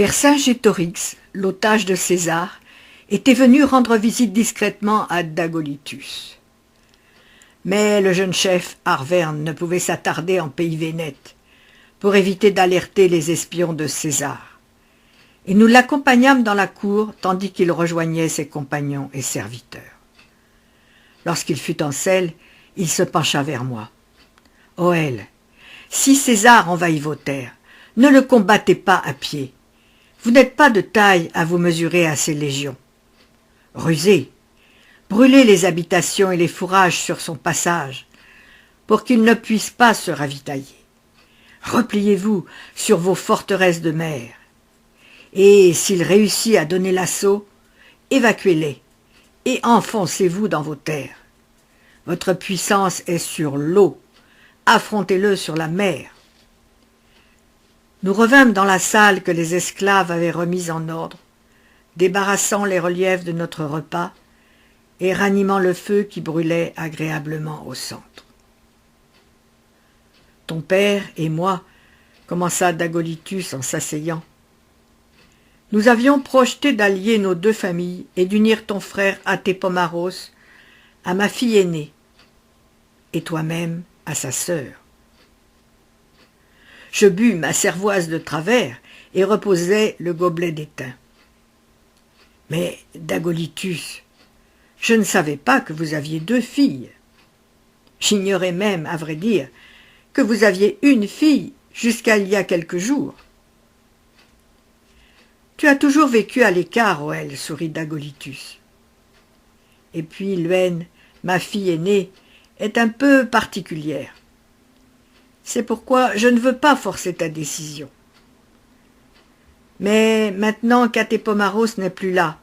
Vercingétorix, l'otage de César, était venu rendre visite discrètement à Dagolythus. Mais le jeune chef Arverne ne pouvait s'attarder en pays vénète pour éviter d'alerter les espions de César. Et nous l'accompagnâmes dans la cour tandis qu'il rejoignait ses compagnons et serviteurs. Lorsqu'il fut en selle, il se pencha vers moi. « Oël, si César envahit vos terres, ne le combattez pas à pied. Vous n'êtes pas de taille à vous mesurer à ses légions. Rusez, brûlez les habitations et les fourrages sur son passage, pour qu'il ne puisse pas se ravitailler. Repliez-vous sur vos forteresses de mer, et s'il réussit à donner l'assaut, évacuez-les et enfoncez-vous dans vos terres. Votre puissance est sur l'eau, affrontez-le sur la mer. » Nous revînmes dans la salle que les esclaves avaient remise en ordre, débarrassant les reliefs de notre repas et ranimant le feu qui brûlait agréablement au centre. « Ton père et moi, » commença Dagolythus en s'asseyant, « nous avions projeté d'allier nos deux familles et d'unir ton frère Athépomaros à ma fille aînée, et toi-même à sa sœur. Je bus ma cervoise de travers et reposai le gobelet d'étain. Mais, Dagolythus, je ne savais pas que vous aviez deux filles. J'ignorais même, à vrai dire, que vous aviez une fille jusqu'à il y a quelques jours. Tu as toujours vécu à l'écart, Oël, sourit Dagolythus. Et puis Luène, ma fille aînée, est un peu particulière. C'est pourquoi je ne veux pas forcer ta décision. Mais maintenant qu'Athépomaros n'est plus là,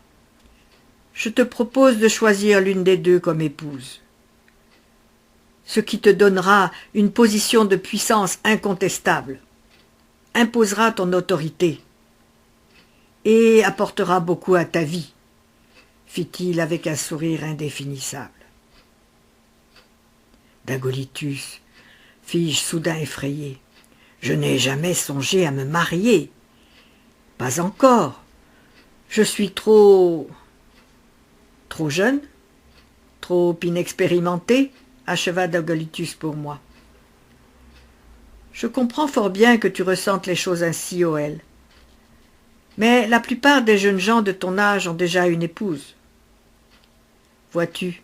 je te propose de choisir l'une des deux comme épouse, ce qui te donnera une position de puissance incontestable, imposera ton autorité et apportera beaucoup à ta vie, fit-il avec un sourire indéfinissable. Dagolythus, fis-je soudain effrayé, je n'ai jamais songé à me marier. Pas encore. Je suis trop jeune, trop inexpérimenté, acheva Dagolythus pour moi. Je comprends fort bien que tu ressentes les choses ainsi, Oël. Mais la plupart des jeunes gens de ton âge ont déjà une épouse. Vois-tu,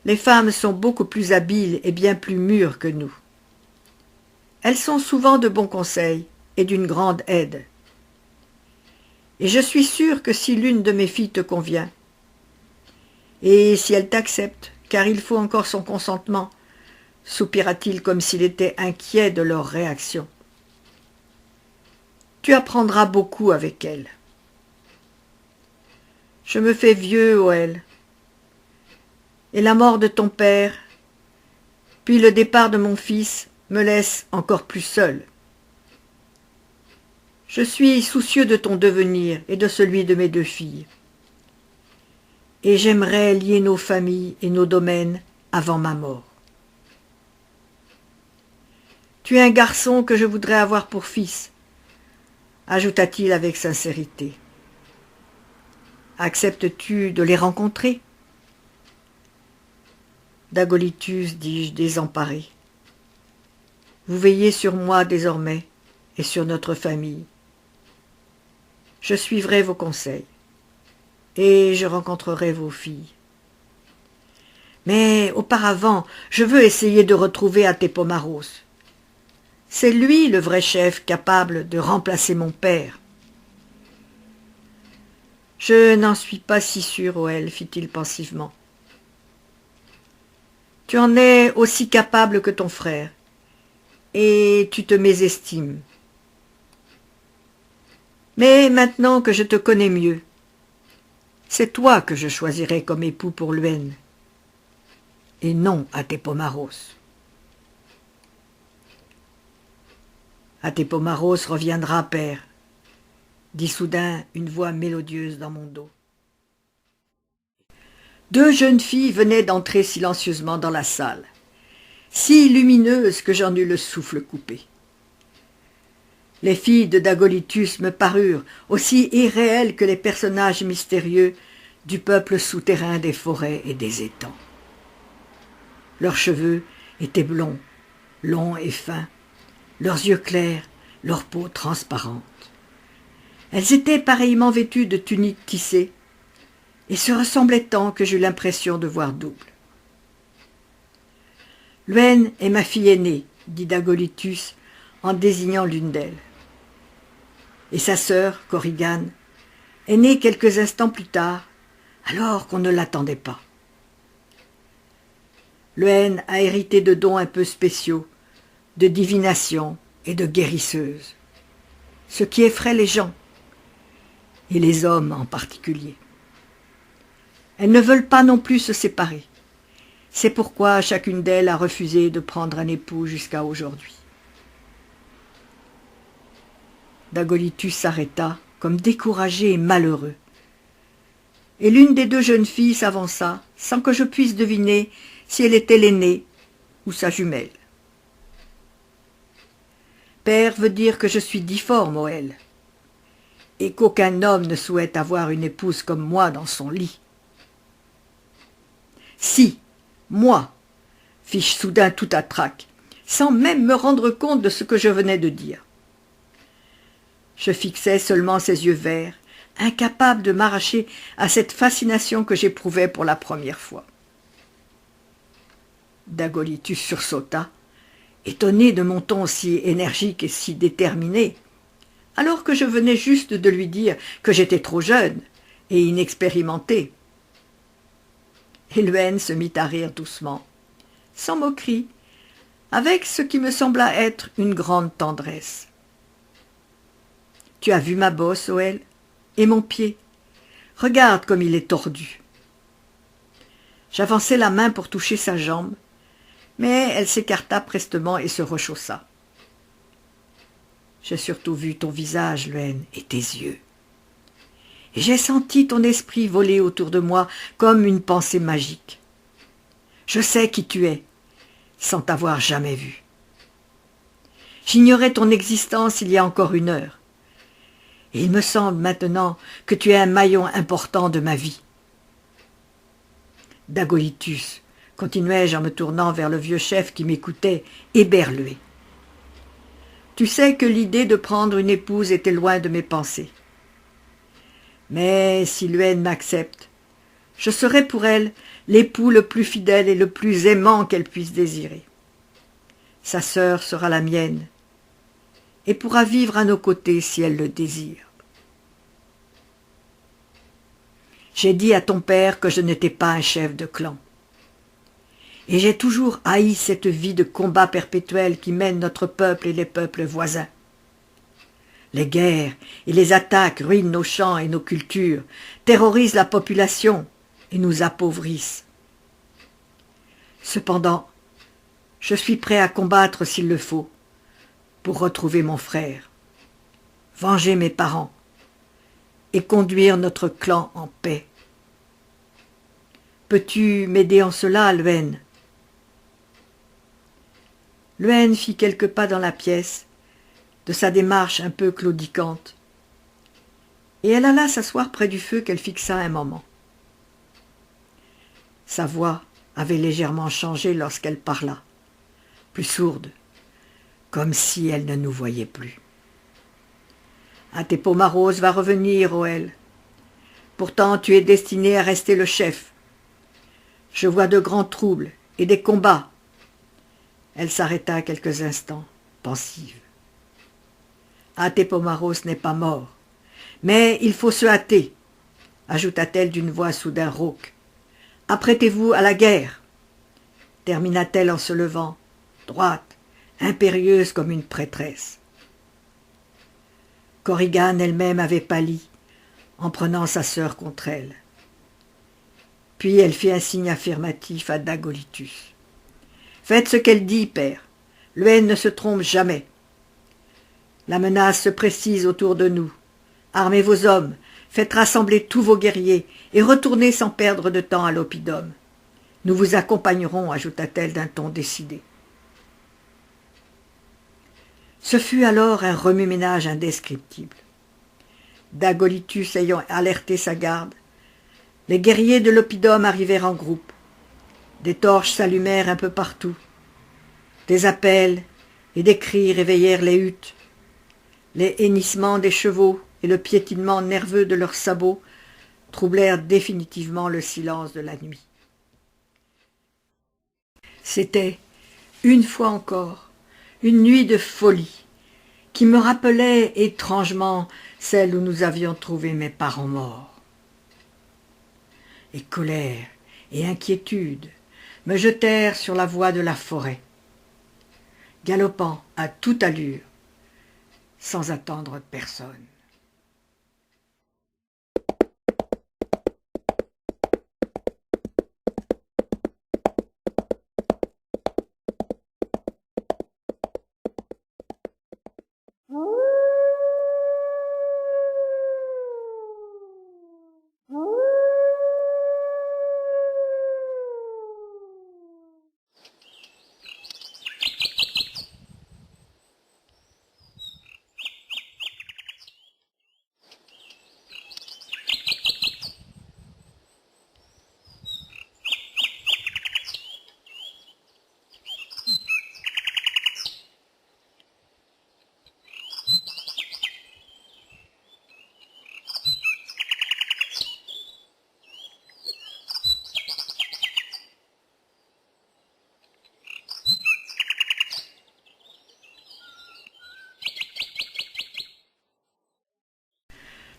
les femmes sont beaucoup plus habiles et bien plus mûres que nous. Elles sont souvent de bons conseils et d'une grande aide. Et je suis sûr que si l'une de mes filles te convient, et si elle t'accepte, car il faut encore son consentement, soupira-t-il comme s'il était inquiet de leur réaction, tu apprendras beaucoup avec elle. Je me fais vieux, Oël, et la mort de ton père, puis le départ de mon fils, me laisse encore plus seul. Je suis soucieux de ton devenir et de celui de mes deux filles. Et j'aimerais lier nos familles et nos domaines avant ma mort. Tu es un garçon que je voudrais avoir pour fils, ajouta-t-il avec sincérité. Acceptes-tu de les rencontrer? Dagolythus, dis-je désemparé. Vous veillez sur moi désormais et sur notre famille. Je suivrai vos conseils et je rencontrerai vos filles. Mais auparavant, je veux essayer de retrouver Athépomaros. C'est lui le vrai chef capable de remplacer mon père. Je n'en suis pas si sûr, Oël, fit-il pensivement. Tu en es aussi capable que ton frère, et tu te mésestimes. Mais maintenant que je te connais mieux, c'est toi que je choisirai comme époux pour Luène, et non Athépomaros. Athépomaros reviendra, père, dit soudain une voix mélodieuse dans mon dos. Deux jeunes filles venaient d'entrer silencieusement dans la salle, si lumineuses que j'en eus le souffle coupé. Les filles de Dagolitus me parurent aussi irréelles que les personnages mystérieux du peuple souterrain des forêts et des étangs. Leurs cheveux étaient blonds, longs et fins, leurs yeux clairs, leur peau transparente. Elles étaient pareillement vêtues de tuniques tissées et se ressemblaient tant que j'eus l'impression de voir double. « Luène est ma fille aînée, dit Dagolitus en désignant l'une d'elles. Et sa sœur, Korrigan, est née quelques instants plus tard, alors qu'on ne l'attendait pas. Luène a hérité de dons un peu spéciaux, de divination et de guérisseuse, ce qui effraie les gens, et les hommes en particulier. Elles ne veulent pas non plus se séparer. C'est pourquoi chacune d'elles a refusé de prendre un époux jusqu'à aujourd'hui. Dagolitus s'arrêta, comme découragé et malheureux. Et l'une des deux jeunes filles s'avança, sans que je puisse deviner si elle était l'aînée ou sa jumelle. « Père veut dire que je suis difforme, Oël, et qu'aucun homme ne souhaite avoir une épouse comme moi dans son lit. »« Si, moi !» fis-je soudain tout à trac, sans même me rendre compte de ce que je venais de dire. Je fixais seulement ses yeux verts, incapable de m'arracher à cette fascination que j'éprouvais pour la première fois. Dagolitus sursauta, étonné de mon ton si énergique et si déterminé, alors que je venais juste de lui dire que j'étais trop jeune et inexpérimenté. Et Luène se mit à rire doucement, sans moquerie, avec ce qui me sembla être une grande tendresse. « Tu as vu ma bosse, Oël, et mon pied. Regarde comme il est tordu. » J'avançai la main pour toucher sa jambe, mais elle s'écarta prestement et se rechaussa. « J'ai surtout vu ton visage, Luène, et tes yeux. Et j'ai senti ton esprit voler autour de moi comme une pensée magique. Je sais qui tu es, sans t'avoir jamais vu. J'ignorais ton existence il y a encore une heure. Et il me semble maintenant que tu es un maillon important de ma vie. »« Dagolitus, continuai-je en me tournant vers le vieux chef qui m'écoutait, éberlué. Tu sais que l'idée de prendre une épouse était loin de mes pensées. Mais si Luène m'accepte, je serai pour elle l'époux le plus fidèle et le plus aimant qu'elle puisse désirer. Sa sœur sera la mienne, et pourra vivre à nos côtés si elle le désire. J'ai dit à ton père que je n'étais pas un chef de clan. Et j'ai toujours haï cette vie de combat perpétuel qui mène notre peuple et les peuples voisins. Les guerres et les attaques ruinent nos champs et nos cultures, terrorisent la population et nous appauvrissent. Cependant, je suis prêt à combattre s'il le faut, pour retrouver mon frère, venger mes parents et conduire notre clan en paix. Peux-tu m'aider en cela, Luène ? Luène fit quelques pas dans la pièce, de sa démarche un peu claudicante, et elle alla s'asseoir près du feu qu'elle fixa un moment. Sa voix avait légèrement changé lorsqu'elle parla, plus sourde, comme si elle ne nous voyait plus. « Atepomaros va revenir, Oël. Pourtant tu es destiné à rester le chef. Je vois de grands troubles et des combats. » Elle s'arrêta quelques instants, pensive. « Atepomaros n'est pas mort, mais il faut se hâter, » ajouta-t-elle d'une voix soudain rauque. « Apprêtez-vous à la guerre, » termina-t-elle en se levant, droite, impérieuse comme une prêtresse. Korrigan elle-même avait pâli, en prenant sa sœur contre elle. Puis elle fit un signe affirmatif à Dagolitus. « Faites ce qu'elle dit, père. Luène ne se trompe jamais. La menace se précise autour de nous. Armez vos hommes, faites rassembler tous vos guerriers et retournez sans perdre de temps à l'oppidum. Nous vous accompagnerons, ajouta-t-elle d'un ton décidé. Ce fut alors un remue-ménage indescriptible. Dagolitus ayant alerté sa garde, les guerriers de l'oppidum arrivèrent en groupe. Des torches s'allumèrent un peu partout. Des appels et des cris réveillèrent les huttes. Les hennissements des chevaux et le piétinement nerveux de leurs sabots troublèrent définitivement le silence de la nuit. C'était, une fois encore, une nuit de folie qui me rappelait étrangement celle où nous avions trouvé mes parents morts. Et colère et inquiétude me jetèrent sur la voie de la forêt, galopant à toute allure, sans attendre personne.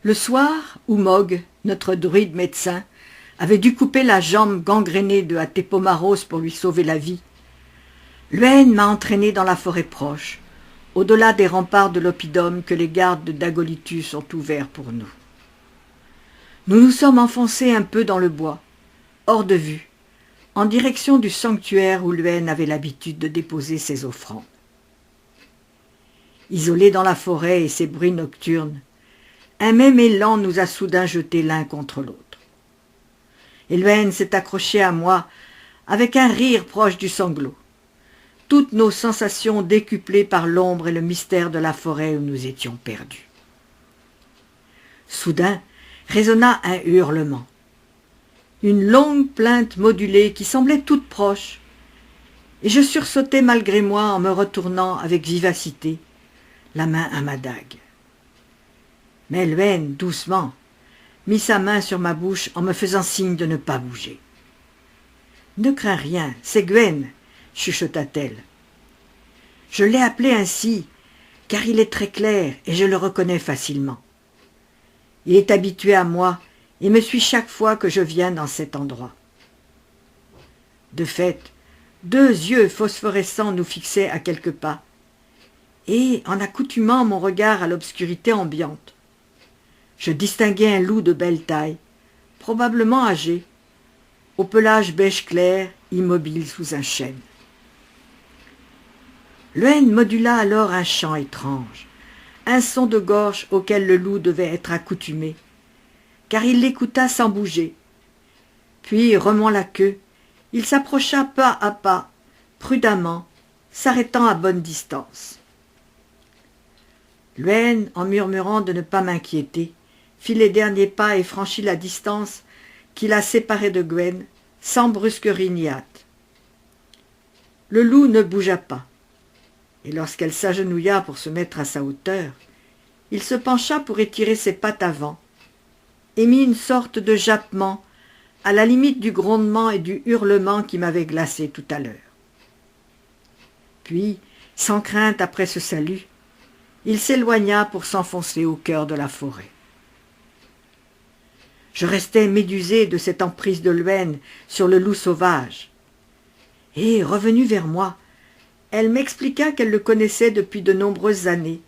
Le soir où Mog, notre druide médecin, avait dû couper la jambe gangrénée de Atepomaros pour lui sauver la vie, Luen m'a entraîné dans la forêt proche, au-delà des remparts de l'oppidum que les gardes de Dagolitus ont ouverts pour nous. Nous nous sommes enfoncés un peu dans le bois, hors de vue, en direction du sanctuaire où Luen avait l'habitude de déposer ses offrandes. Isolés dans la forêt et ses bruits nocturnes, un même élan nous a soudain jetés l'un contre l'autre. Luen s'est accroché à moi avec un rire proche du sanglot, toutes nos sensations décuplées par l'ombre et le mystère de la forêt où nous étions perdus. Soudain résonna un hurlement, une longue plainte modulée qui semblait toute proche, et je sursautai malgré moi en me retournant avec vivacité, la main à ma dague. Mais Luen, doucement, mit sa main sur ma bouche en me faisant signe de ne pas bouger. « Ne crains rien, c'est Gwen, chuchota-t-elle. Je l'ai appelé ainsi, car il est très clair et je le reconnais facilement. Il est habitué à moi et me suit chaque fois que je viens dans cet endroit. » De fait, 2 yeux phosphorescents nous fixaient à quelques pas, et en accoutumant mon regard à l'obscurité ambiante, je distinguai un loup de belle taille, probablement âgé, au pelage beige clair, immobile sous un chêne. Luen modula alors un chant étrange, un son de gorge auquel le loup devait être accoutumé, car il l'écouta sans bouger. Puis, remuant la queue, il s'approcha pas à pas, prudemment, s'arrêtant à bonne distance. Luen, en murmurant de ne pas m'inquiéter, fit les derniers pas et franchit la distance qui la séparait de Gwen, sans brusquerie ni hâte. Le loup ne bougea pas, et lorsqu'elle s'agenouilla pour se mettre à sa hauteur, il se pencha pour étirer ses pattes avant, et mit une sorte de jappement à la limite du grondement et du hurlement qui m'avait glacé tout à l'heure. Puis, sans crainte après ce salut, il s'éloigna pour s'enfoncer au cœur de la forêt. Je restais médusé de cette emprise de Luen sur le loup sauvage. Et, revenue vers moi, elle m'expliqua qu'elle le connaissait depuis de nombreuses années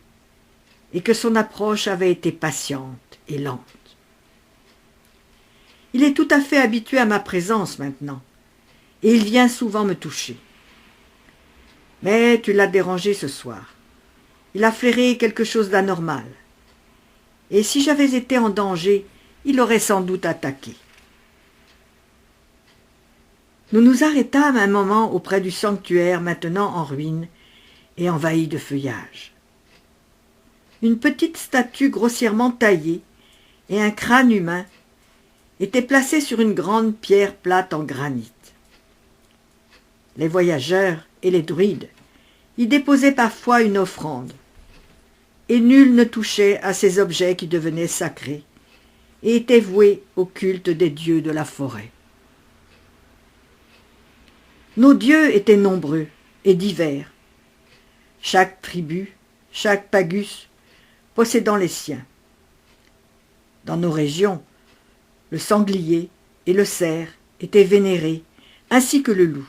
et que son approche avait été patiente et lente. Il est tout à fait habitué à ma présence maintenant, et il vient souvent me toucher. Mais tu l'as dérangé ce soir. Il a flairé quelque chose d'anormal. Et si j'avais été en danger, il aurait sans doute attaqué. Nous nous arrêtâmes un moment auprès du sanctuaire maintenant en ruine et envahi de feuillage. une petite statue grossièrement taillée et un crâne humain étaient placés sur une grande pierre plate en granit. Les voyageurs et les druides y déposaient parfois une offrande, et nul ne touchait à ces objets qui devenaient sacrés et étaient voués au culte des dieux de la forêt. Nos dieux étaient nombreux et divers, chaque tribu, chaque pagus possédant les siens. Dans nos régions, le sanglier et le cerf étaient vénérés, ainsi que le loup,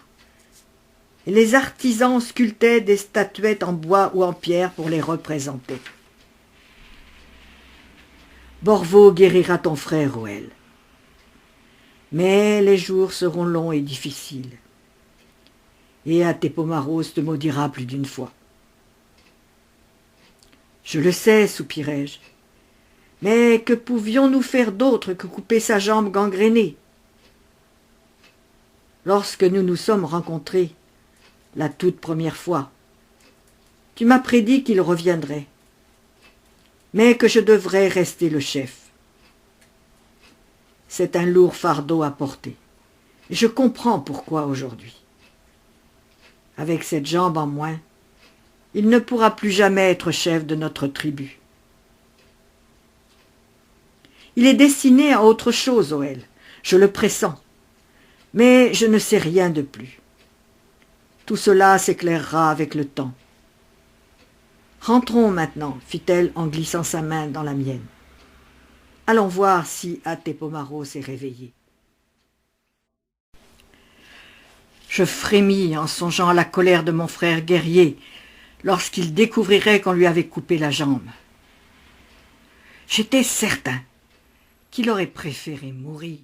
et les artisans sculptaient des statuettes en bois ou en pierre pour les représenter. Borvo guérira ton frère, Oël. Mais les jours seront longs et difficiles. Et Athépomaros te maudira plus d'une fois. Je le sais, soupirai-je. Mais que pouvions-nous faire d'autre que couper sa jambe gangrénée? Lorsque nous nous sommes rencontrés, la toute première fois, tu m'as prédit qu'il reviendrait, mais que je devrais rester le chef. C'est un lourd fardeau à porter, et je comprends pourquoi aujourd'hui. Avec cette jambe en moins, il ne pourra plus jamais être chef de notre tribu. Il est destiné à autre chose, Oël, je le pressens, mais je ne sais rien de plus. Tout cela s'éclairera avec le temps. Rentrons maintenant, fit-elle en glissant sa main dans la mienne. Allons voir si Athépomaros est réveillé. Je frémis en songeant à la colère de mon frère guerrier lorsqu'il découvrirait qu'on lui avait coupé la jambe. J'étais certain qu'il aurait préféré mourir.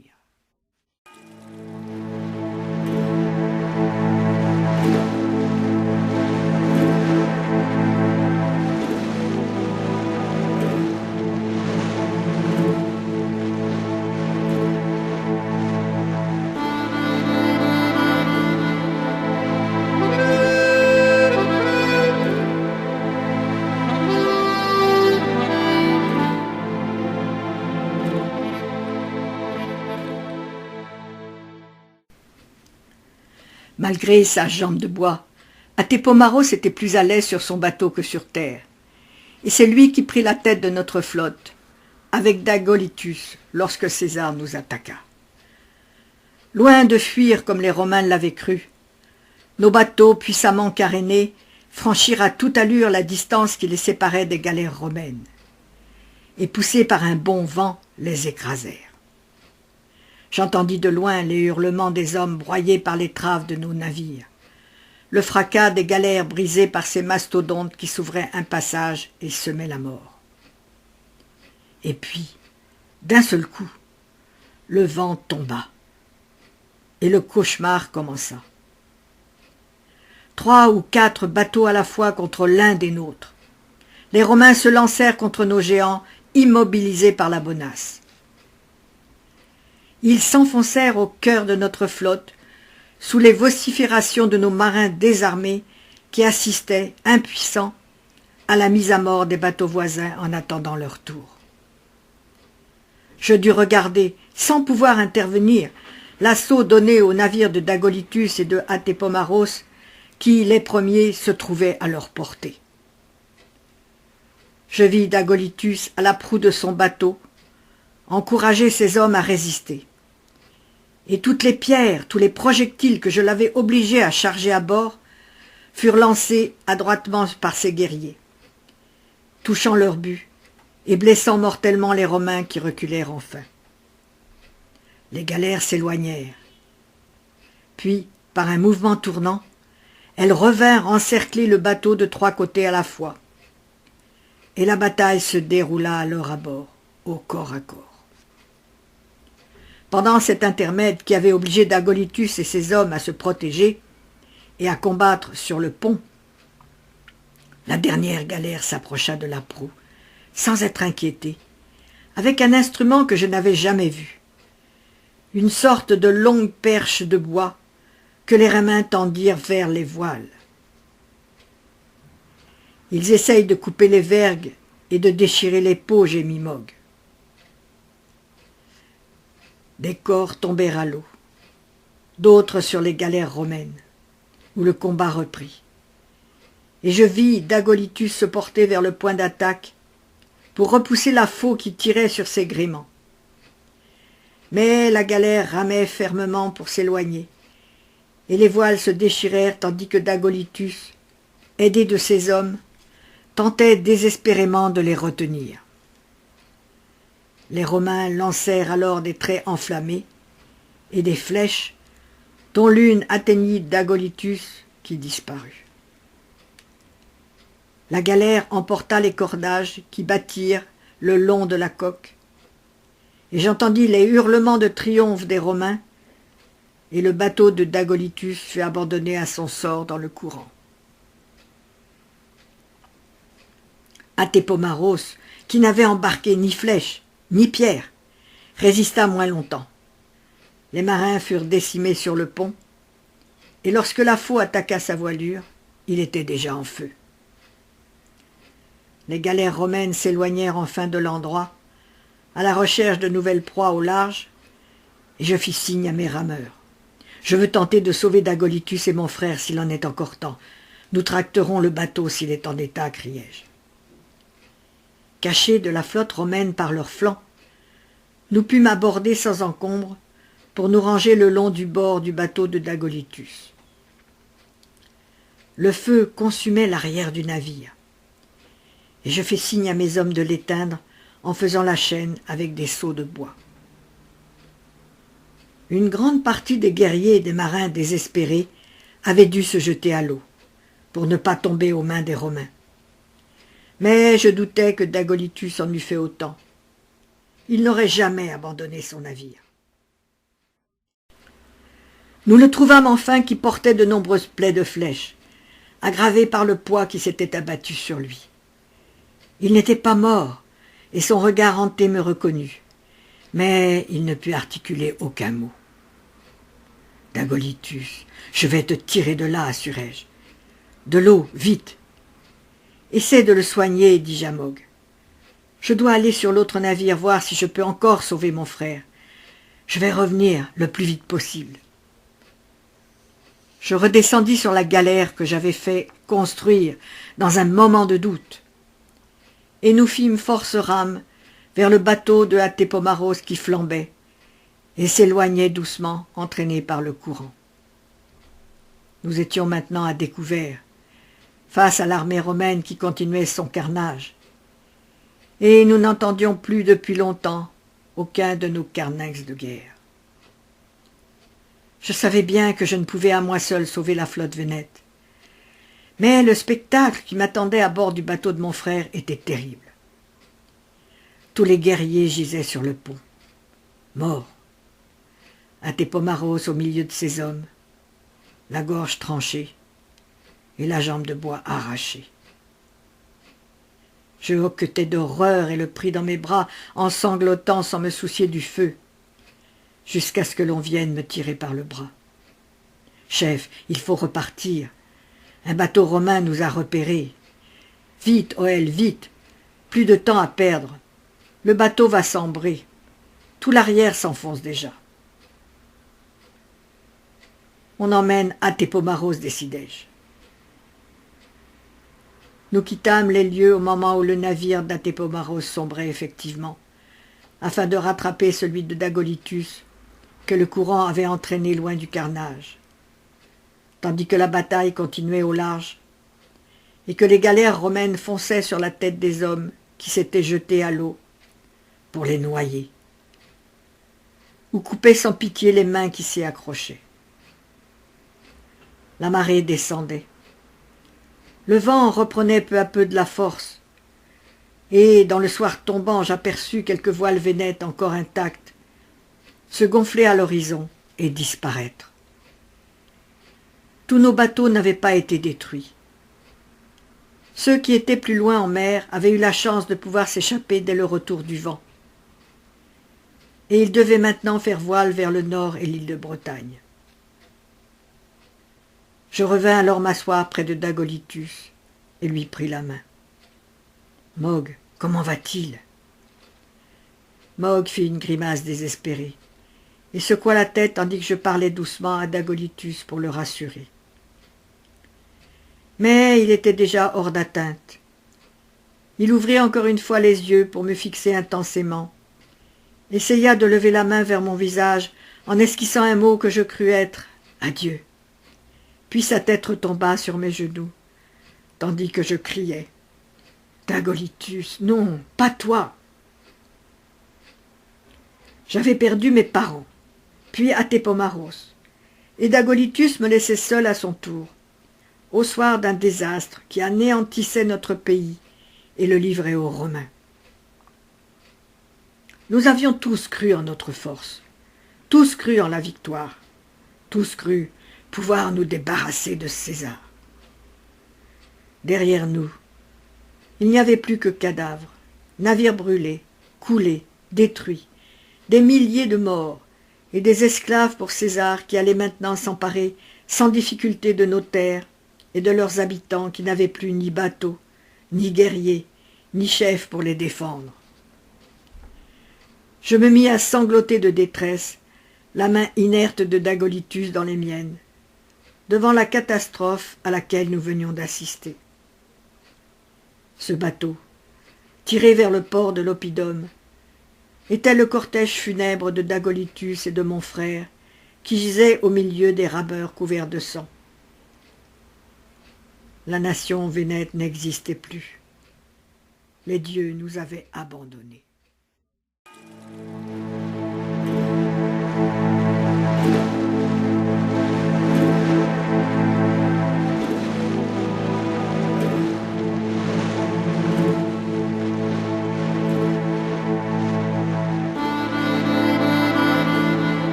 Malgré sa jambe de bois, Athépomaros était plus à l'aise sur son bateau que sur terre. Et c'est lui qui prit la tête de notre flotte, avec Dagolitus, lorsque César nous attaqua. Loin de fuir comme les Romains l'avaient cru, nos bateaux puissamment carénés franchirent à toute allure la distance qui les séparait des galères romaines, et poussés par un bon vent, les écrasèrent. J'entendis de loin les hurlements des hommes broyés par l'étrave de nos navires, le fracas des galères brisées par ces mastodontes qui s'ouvraient un passage et semaient la mort. Et puis, d'un seul coup, le vent tomba, et le cauchemar commença. 3 ou 4 bateaux à la fois contre l'un des nôtres. Les Romains se lancèrent contre nos géants, immobilisés par la bonasse. Ils s'enfoncèrent au cœur de notre flotte, sous les vociférations de nos marins désarmés qui assistaient, impuissants, à la mise à mort des bateaux voisins en attendant leur tour. Je dus regarder, sans pouvoir intervenir, l'assaut donné aux navires de Dagolitus et de Athépomaros, qui, les premiers, se trouvaient à leur portée. Je vis Dagolitus à la proue de son bateau, encourager ses hommes à résister. Et toutes les pierres, tous les projectiles que je l'avais obligé à charger à bord furent lancés adroitement par ses guerriers, touchant leur but et blessant mortellement les Romains qui reculèrent enfin. Les galères s'éloignèrent. Puis, par un mouvement tournant, elles revinrent encercler le bateau de 3 côtés à la fois. Et la bataille se déroula alors à bord, au corps à corps. Pendant cet intermède qui avait obligé Dagolitus et ses hommes à se protéger et à combattre sur le pont, la dernière galère s'approcha de la proue, sans être inquiétée, avec un instrument que je n'avais jamais vu, une sorte de longue perche de bois que les Romains tendirent vers les voiles. Ils essayent de couper les vergues et de déchirer les peaux, gémit Mogg. Des corps tombèrent à l'eau, d'autres sur les galères romaines, où le combat reprit. Et je vis Dagolitus se porter vers le point d'attaque pour repousser la faux qui tirait sur ses gréements. Mais la galère ramait fermement pour s'éloigner, et les voiles se déchirèrent tandis que Dagolitus, aidé de ses hommes, tentait désespérément de les retenir. Les Romains lancèrent alors des traits enflammés et des flèches, dont l'une atteignit Dagolitus qui disparut. La galère emporta les cordages qui battirent le long de la coque, et j'entendis les hurlements de triomphe des Romains, et le bateau de Dagolitus fut abandonné à son sort dans le courant. Athépomaros, qui n'avait embarqué ni flèches, ni pierres, résista moins longtemps. Les marins furent décimés sur le pont, et lorsque la faux attaqua sa voilure, il était déjà en feu. Les galères romaines s'éloignèrent enfin de l'endroit, à la recherche de nouvelles proies au large, et je fis signe à mes rameurs. Je veux tenter de sauver Dagolitus et mon frère s'il en est encore temps. Nous tracterons le bateau s'il est en état, criai-je. Cachés de la flotte romaine par leurs flancs, nous pûmes aborder sans encombre pour nous ranger le long du bord du bateau de Dagolitus. Le feu consumait l'arrière du navire, et je fis signe à mes hommes de l'éteindre en faisant la chaîne avec des seaux de bois. Une grande partie des guerriers et des marins désespérés avaient dû se jeter à l'eau, pour ne pas tomber aux mains des Romains. Mais je doutais que Dagolitus en eût fait autant. Il n'aurait jamais abandonné son navire. Nous le trouvâmes enfin qui portait de nombreuses plaies de flèches, aggravées par le poids qui s'était abattu sur lui. Il n'était pas mort, et son regard hanté me reconnut, mais il ne put articuler aucun mot. « Dagolitus, je vais te tirer de là, assurai-je. De l'eau, vite !»« Essaie de le soigner, dis-je à Mogg. Je dois aller sur l'autre navire voir si je peux encore sauver mon frère. Je vais revenir le plus vite possible. » Je redescendis sur la galère que j'avais fait construire dans un moment de doute, et nous fîmes force rames vers le bateau de Athépomaros qui flambait et s'éloignait doucement, entraîné par le courant. Nous étions maintenant à découvert, face à l'armée romaine qui continuait son carnage, et nous n'entendions plus depuis longtemps aucun de nos carnacs de guerre. Je savais bien que je ne pouvais à moi seul sauver la flotte vénète, mais le spectacle qui m'attendait à bord du bateau de mon frère était terrible. Tous les guerriers gisaient sur le pont, morts. Athépomaros au milieu de ses hommes, la gorge tranchée et la jambe de bois arrachée. Je hoquetais d'horreur et le pris dans mes bras en sanglotant sans me soucier du feu, jusqu'à ce que l'on vienne me tirer par le bras. « Chef, il faut repartir. Un bateau romain nous a repérés. Vite, Oël, vite. Plus de temps à perdre. Le bateau va s'embrer. Tout l'arrière s'enfonce déjà. » « On emmène Athépomaros, décidai-je. Nous quittâmes les lieux au moment où le navire d'Athépomaros sombrait effectivement, afin de rattraper celui de Dagolitus, que le courant avait entraîné loin du carnage, tandis que la bataille continuait au large, et que les galères romaines fonçaient sur la tête des hommes qui s'étaient jetés à l'eau pour les noyer, ou coupaient sans pitié les mains qui s'y accrochaient. La marée descendait. Le vent reprenait peu à peu de la force, et dans le soir tombant, j'aperçus quelques voiles vénètes encore intactes se gonfler à l'horizon et disparaître. Tous nos bateaux n'avaient pas été détruits. Ceux qui étaient plus loin en mer avaient eu la chance de pouvoir s'échapper dès le retour du vent, et ils devaient maintenant faire voile vers le nord et l'île de Bretagne. Je revins alors m'asseoir près de Dagolitus et lui pris la main. « Mogg, Comment va-t-il » Maug fit une grimace désespérée et secoua la tête tandis que je parlais doucement à Dagolytus pour le rassurer. Mais il était déjà hors d'atteinte. Il ouvrit encore une fois les yeux pour me fixer intensément, essaya de lever la main vers mon visage en esquissant un mot que je crus être « adieu ». Puis sa tête retomba sur mes genoux, tandis que je criais « Dagolytus, non, pas toi !» J'avais perdu mes parents, puis Athépomaros, et Dagolytus me laissait seul à son tour, au soir d'un désastre qui anéantissait notre pays et le livrait aux Romains. Nous avions tous cru en notre force, tous cru en la victoire, tous cru pouvoir nous débarrasser de César. Derrière nous, il n'y avait plus que cadavres, navires brûlés, coulés, détruits, des milliers de morts et des esclaves pour César qui allaient maintenant s'emparer sans difficulté de nos terres et de leurs habitants qui n'avaient plus ni bateaux, ni guerriers, ni chefs pour les défendre. Je me mis à sangloter de détresse, la main inerte de Dagolytus dans les miennes, devant la catastrophe à laquelle nous venions d'assister. Ce bateau, tiré vers le port de l'Oppidum, était le cortège funèbre de Dagolytus et de mon frère, qui gisait au milieu des rameurs couverts de sang. La nation vénète n'existait plus. Les dieux nous avaient abandonnés.